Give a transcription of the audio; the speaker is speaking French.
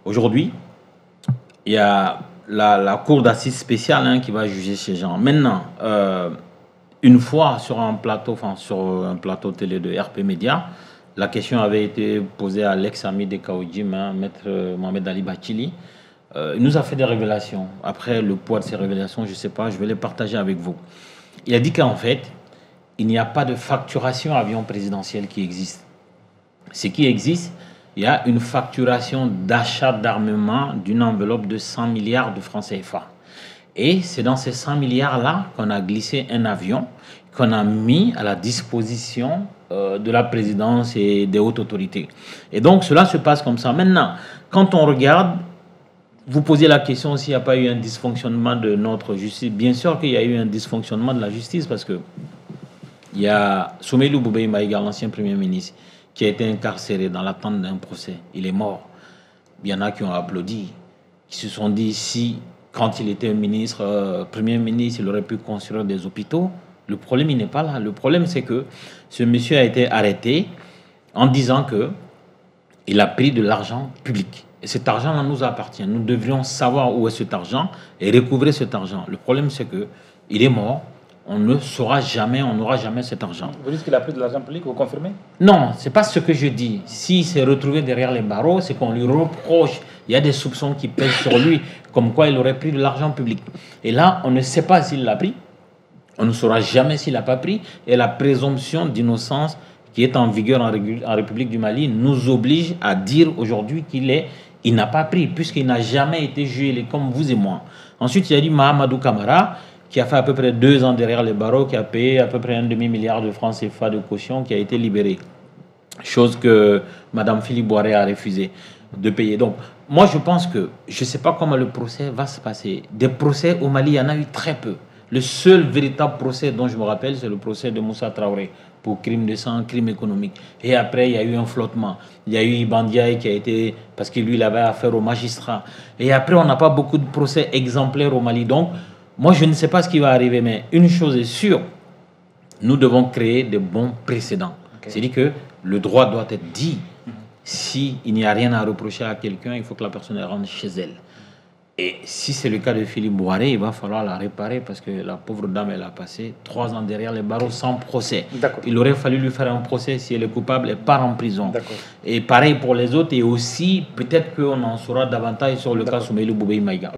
Aujourd'hui, il y a la cour d'assises spéciale qui va juger ces gens. Maintenant, une fois sur un plateau télé de RP Média, la question avait été posée à l'ex-ami de Kaoudjim, maître Mohamed Ali Bachili. Il nous a fait des révélations. Après, le poids de ces révélations, je ne sais pas, je vais les partager avec vous. Il a dit qu'en fait, il n'y a pas de facturation avion présidentiel qui existe. Ce qui existe, il y a une facturation d'achat d'armement d'une enveloppe de 100 milliards de francs CFA. Et c'est dans ces 100 milliards-là qu'on a glissé un avion qu'on a mis à la disposition de la présidence et des hautes autorités. Et donc, cela se passe comme ça. Maintenant, quand on regarde, vous posez la question s'il n'y a pas eu un dysfonctionnement de notre justice. Bien sûr qu'il y a eu un dysfonctionnement de la justice parce que il y a Soumeilou Boubèye Maïga, l'ancien premier ministre, qui a été incarcéré dans l'attente d'un procès. Il est mort. Il y en a qui ont applaudi, qui se sont dit si, quand il était ministre, premier ministre, il aurait pu construire des hôpitaux. Le problème, il n'est pas là. Le problème, c'est que ce monsieur a été arrêté en disant qu'il a pris de l'argent public. Et cet argent-là nous appartient. Nous devrions savoir où est cet argent et recouvrer cet argent. Le problème, c'est qu'il est mort. On ne saura jamais, on n'aura jamais cet argent. Vous dites qu'il a pris de l'argent public, vous confirmez? Non, ce n'est pas ce que je dis. S'il s'est retrouvé derrière les barreaux, c'est qu'on lui reproche. Il y a des soupçons qui pèsent sur lui, comme quoi il aurait pris de l'argent public. Et là, on ne sait pas s'il l'a pris. On ne saura jamais s'il n'a pas pris. Et la présomption d'innocence qui est en vigueur en République du Mali nous oblige à dire aujourd'hui qu'il n'a pas pris, puisqu'il n'a jamais été jugé comme vous et moi. Ensuite, il y a dit Mahamadou Kamara, qui a fait à peu près 2 ans derrière les barreaux, qui a payé à peu près 1,5 milliard de francs CFA de caution, qui a été libéré. Chose que Mme Philippe Boiré a refusé de payer. Donc, moi, je pense que, je ne sais pas comment le procès va se passer. Des procès au Mali, il y en a eu très peu. Le seul véritable procès dont je me rappelle, c'est le procès de Moussa Traoré pour crime de sang, crime économique. Et après, il y a eu un flottement. Il y a eu Ibandiaï qui a été, parce que lui, il avait affaire au magistrat. Et après, on n'a pas beaucoup de procès exemplaires au Mali. Donc, moi, je ne sais pas ce qui va arriver, mais une chose est sûre, nous devons créer de bons précédents. Okay. C'est-à-dire que le droit doit être dit. S'il n'y a rien à reprocher à quelqu'un, il faut que la personne rentre chez elle. Et si c'est le cas de Philippe Boiré, il va falloir la réparer parce que la pauvre dame, elle a passé 3 ans derrière les barreaux sans procès. Il aurait fallu lui faire un procès si elle est coupable et part en prison. Et pareil pour les autres. Et aussi, peut-être qu'on en saura davantage sur le cas Soumeilou Boubèye Maïga.